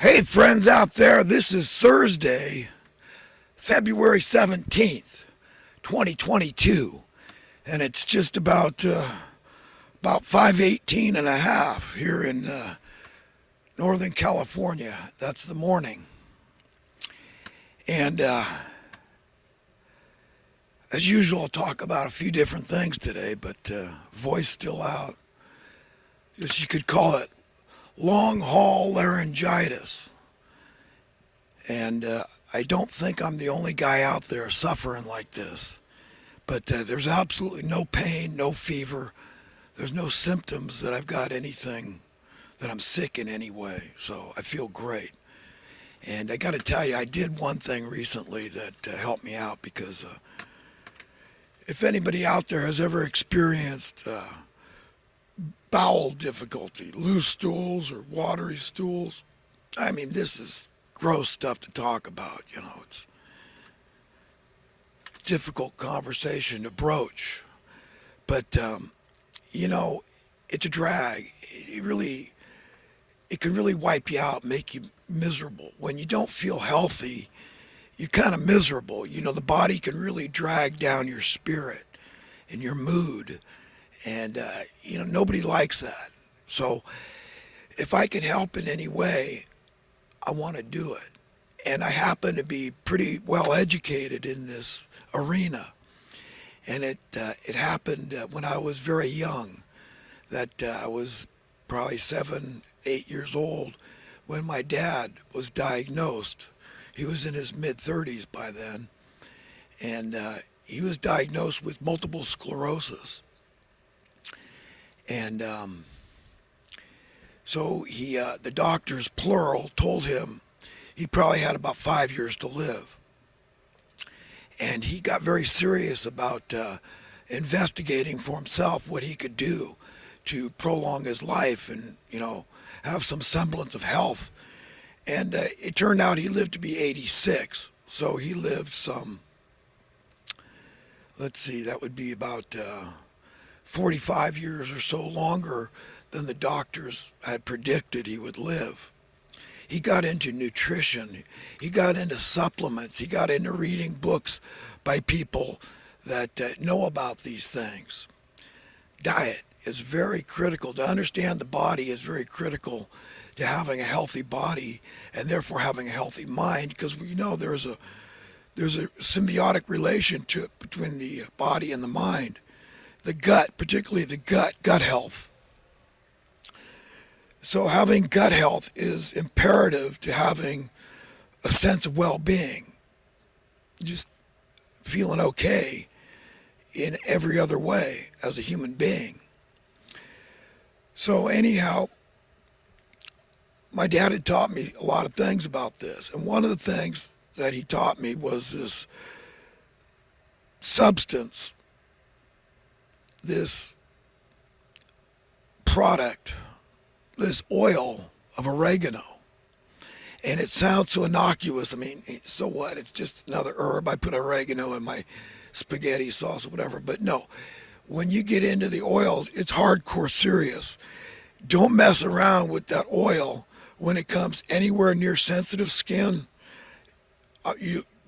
Hey, friends out there, this is Thursday, February 17th, 2022, and it's just about 5:18 and a half here in Northern California. That's the morning. And as usual, I'll talk about a few different things today, but voice still out. Guess you could call it long haul laryngitis. And I don't think I'm the only guy out there suffering like this. But there's absolutely no pain, no fever. There's no symptoms that I've got anything, that I'm sick in any way. So I feel great. And I got to tell you, I did one thing recently that helped me out because if anybody out there has ever experienced bowel difficulty, loose stools or watery stools, I mean, this is gross stuff to talk about. You know, it's difficult conversation to broach. But, you know, it's a drag. It can really wipe you out, make you miserable. When you don't feel healthy, you're kind of miserable. You know, the body can really drag down your spirit and your mood. And, you know, nobody likes that. So if I can help in any way, I want to do it. And I happen to be pretty well educated in this arena. And it happened when I was very young, that I was probably 7, 8 years old when my dad was diagnosed. He was in his mid-30s by then. And he was diagnosed with multiple sclerosis. And so the doctors, plural, told him he probably had about 5 years to live. And he got very serious about investigating for himself what he could do to prolong his life and, you know, have some semblance of health. And it turned out he lived to be 86. So he lived some, let's see, that would be about 45 years or so longer than the doctors had predicted he would live. He got into nutrition. He got into supplements. He got into reading books by people that know about these things. Diet is very critical. To understand the body is very critical to having a healthy body and therefore having a healthy mind, because we know there's a symbiotic relationship between the body and the mind. The gut, particularly the gut health. So having gut health is imperative to having a sense of well-being, just feeling okay in every other way as a human being. So anyhow, my dad had taught me a lot of things about this. And one of the things that he taught me was this substance, this product, this oil of oregano. And it sounds so innocuous. I mean, so what? It's just another herb. I put oregano in my spaghetti sauce or whatever. But no, when you get into the oils, it's hardcore serious. Don't mess around with that oil when it comes anywhere near sensitive skin.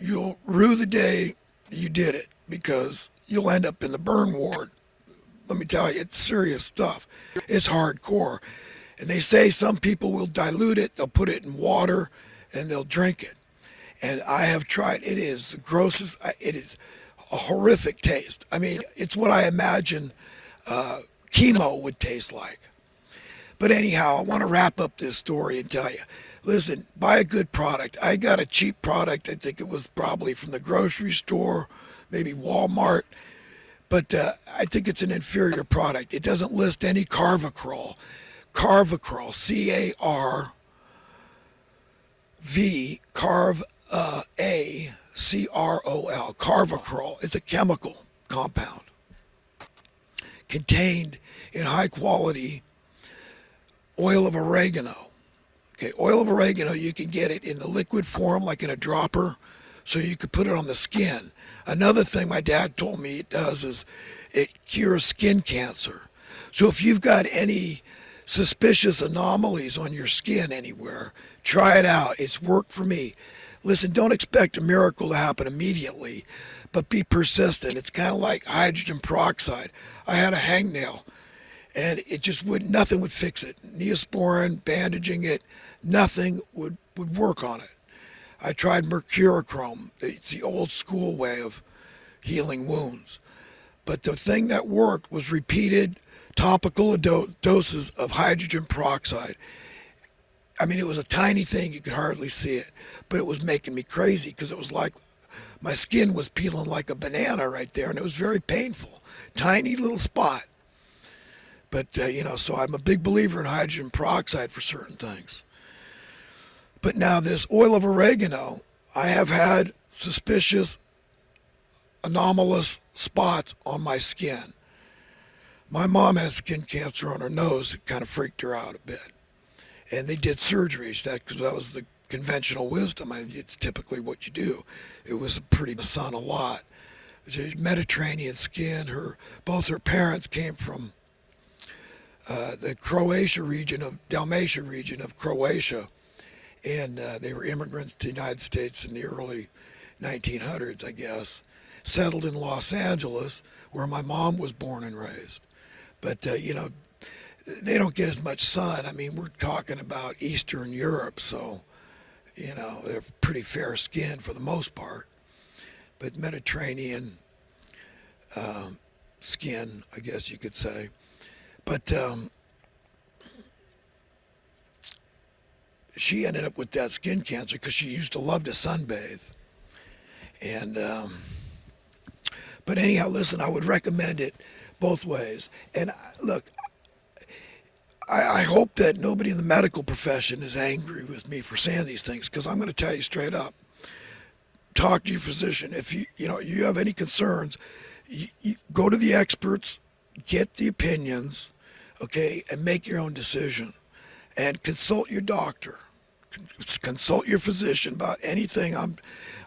You'll rue the day you did it, because you'll end up in the burn ward. Let me tell you, it's serious stuff. It's hardcore. And they say some people will dilute it, they'll put it in water, and they'll drink it. And I have tried. It is the grossest. It is a horrific taste. I mean, it's what I imagine chemo would taste like. But anyhow, I want to wrap up this story and tell you, listen, buy a good product. I got a cheap product. I think it was probably from the grocery store, maybe Walmart. But I think it's an inferior product. It doesn't list any carvacrol. Carvacrol, C-A-R-V, A-C-R-O-L, carvacrol. It's a chemical compound contained in high quality oil of oregano. Okay, oil of oregano, you can get it in the liquid form, like in a dropper, so you could put it on the skin. Another thing my dad told me it does is it cures skin cancer. So if you've got any suspicious anomalies on your skin anywhere, Try it out. It's worked for me. Listen, don't expect a miracle to happen immediately, but be persistent. It's kind of like hydrogen peroxide. I had a hangnail, and it just would nothing would fix it. Neosporin, bandaging it, nothing would work on it. I tried mercurochrome. It's the old school way of healing wounds. But the thing that worked was repeated topical doses of hydrogen peroxide. I mean, it was a tiny thing. You could hardly see it, but it was making me crazy because it was like my skin was peeling like a banana right there, and it was very painful. Tiny little spot. But, so I'm a big believer in hydrogen peroxide for certain things. But now this oil of oregano, I have had suspicious, anomalous spots on my skin. My mom had skin cancer on her nose. It kind of freaked her out a bit. And they did surgeries, because that was the conventional wisdom. It's typically what you do. It was pretty sun a lot. Mediterranean skin. Both her parents came from the Dalmatia region of Croatia, and they were immigrants to the United States in the early 1900s, I guess. Settled in Los Angeles, where my mom was born and raised. But they don't get as much sun. I mean, we're talking about Eastern Europe, so they're pretty fair skinned for the most part. But Mediterranean skin, I guess you could say. But she ended up with that skin cancer because she used to love to sunbathe. And but anyhow, listen, I would recommend it both ways. And look, I hope that nobody in the medical profession is angry with me for saying these things, because I'm going to tell you straight up. Talk to your physician. If you have any concerns, you go to the experts, get the opinions, okay, and make your own decision. And consult your doctor. Consult your physician about anything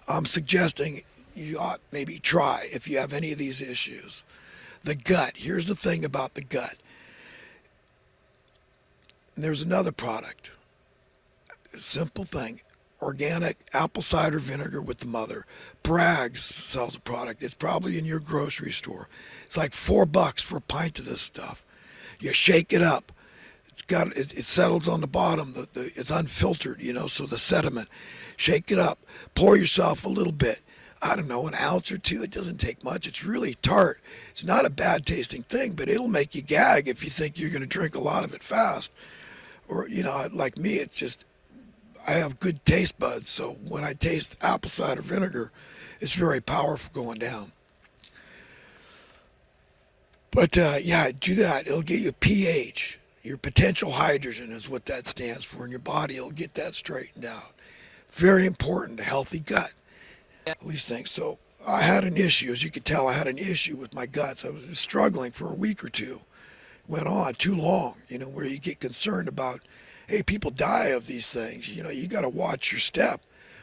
I'm suggesting you ought maybe try if you have any of these issues. The gut. Here's the thing about the gut. And there's another product. Simple thing. Organic apple cider vinegar with the mother. Bragg's sells a product. It's probably in your grocery store. It's like $4 for a pint of this stuff. You shake it up. It settles on the bottom. It's unfiltered, so the sediment. Shake it up. Pour yourself a little bit. I don't know, an ounce or two. It doesn't take much. It's really tart. It's not a bad tasting thing, but it'll make you gag if you think you're going to drink a lot of it fast. Or, like me, it's just, I have good taste buds. So when I taste apple cider vinegar, it's very powerful going down. But, do that. It'll get you pH. Your potential hydrogen is what that stands for in your body. It'll get that straightened out. Very important, a healthy gut. All these things. So I had an issue. As you could tell, I had an issue with my guts. I was struggling for a week or two. Went on too long, where you get concerned about, hey, people die of these things. You got to watch your step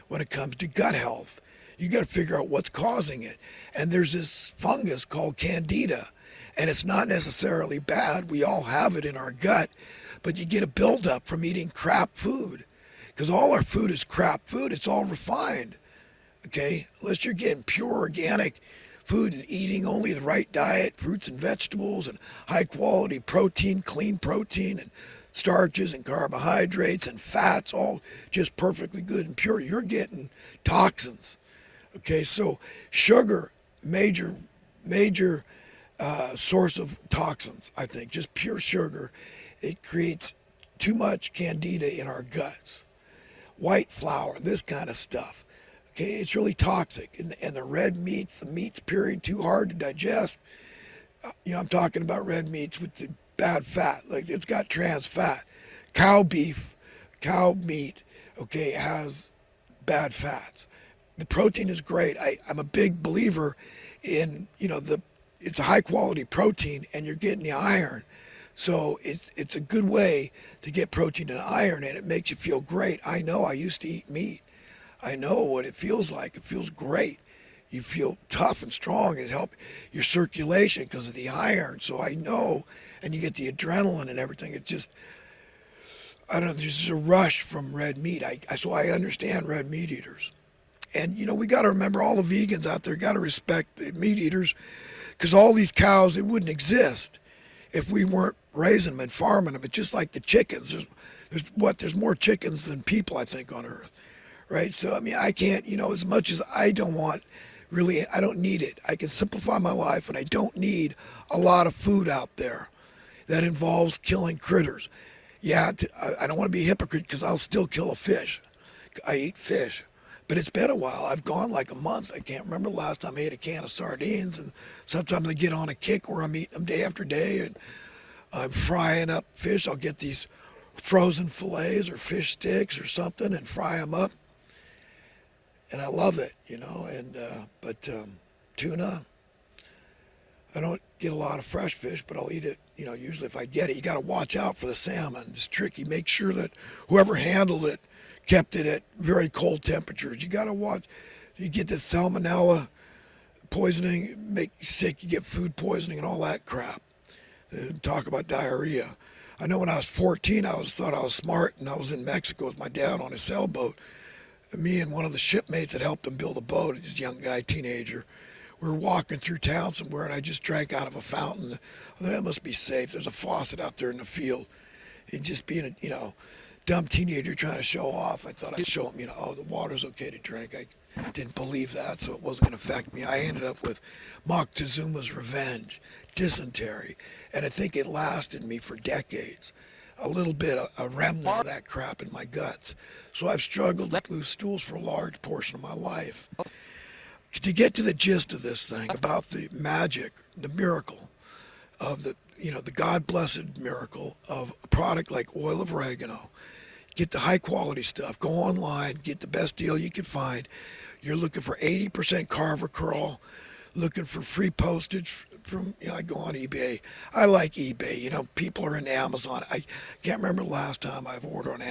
when it comes to gut health. You got to figure out what's causing it. And there's this fungus called candida. And it's not necessarily bad. We all have it in our gut. But you get a buildup from eating crap food. Because all our food is crap food. It's all refined. Okay? Unless you're getting pure organic food and eating only the right diet, fruits and vegetables and high quality protein, clean protein and starches and carbohydrates and fats, all just perfectly good and pure, you're getting toxins. Okay? So sugar, major source of toxins, I think. Just pure sugar. It creates too much candida in our guts. White flour, this kind of stuff. Okay, it's really toxic. And the red meats, the meat's period too hard to digest. I'm talking about red meats with the bad fat. Like, it's got trans fat. Cow meat, okay, has bad fats. The protein is great. I'm a big believer in, it's a high quality protein and you're getting the iron. So it's a good way to get protein and iron, and it makes you feel great. I know, I used to eat meat. I know what it feels like. It feels great. You feel tough and strong. It helps your circulation because of the iron. So I know, and you get the adrenaline and everything. It's just, I don't know, there's just a rush from red meat. So I understand red meat eaters. And, we got to remember all the vegans out there got to respect the meat eaters because all these cows, it wouldn't exist if we weren't raising them and farming them. It's just like the chickens. There's more chickens than people, I think, on Earth, right? So, I mean, I can't, as much as I don't want, really, I don't need it. I can simplify my life and I don't need a lot of food out there that involves killing critters. Yeah, I don't want to be a hypocrite because I'll still kill a fish. I eat fish. But it's been a while. I've gone like a month. I can't remember the last time I ate a can of sardines. And sometimes I get on a kick where I'm eating them day after day and I'm frying up fish. I'll get these frozen fillets or fish sticks or something and fry them up. And I love it, but tuna, I don't get a lot of fresh fish, but I'll eat it, usually if I get it. You got to watch out for the salmon. It's tricky. Make sure that whoever handled it kept it at very cold temperatures. You got to watch. You get this salmonella poisoning, make you sick. You get food poisoning and all that crap. Talk about diarrhea. I know when I was 14, thought I was smart, and I was in Mexico with my dad on a sailboat. Me and one of the shipmates that helped him build a boat, this young guy, teenager, we were walking through town somewhere, and I just drank out of a fountain. I thought, that must be safe. There's a faucet out there in the field. And just being a, dumb teenager trying to show off, I thought I'd show him, the water's okay to drink. I didn't believe that, so it wasn't going to affect me. I ended up with Montezuma's Revenge, dysentery, and I think it lasted me for decades. A little bit, a remnant of that crap in my guts. So I've struggled with loose stools for a large portion of my life. To get to the gist of this thing about the magic, the miracle of the God-blessed miracle of a product like oil of oregano, get the high-quality stuff, go online, get the best deal you can find. You're looking for 80% Carver Curl, looking for free postage from, I go on eBay. I like eBay. People are in Amazon. I can't remember the last time I've ordered on Amazon.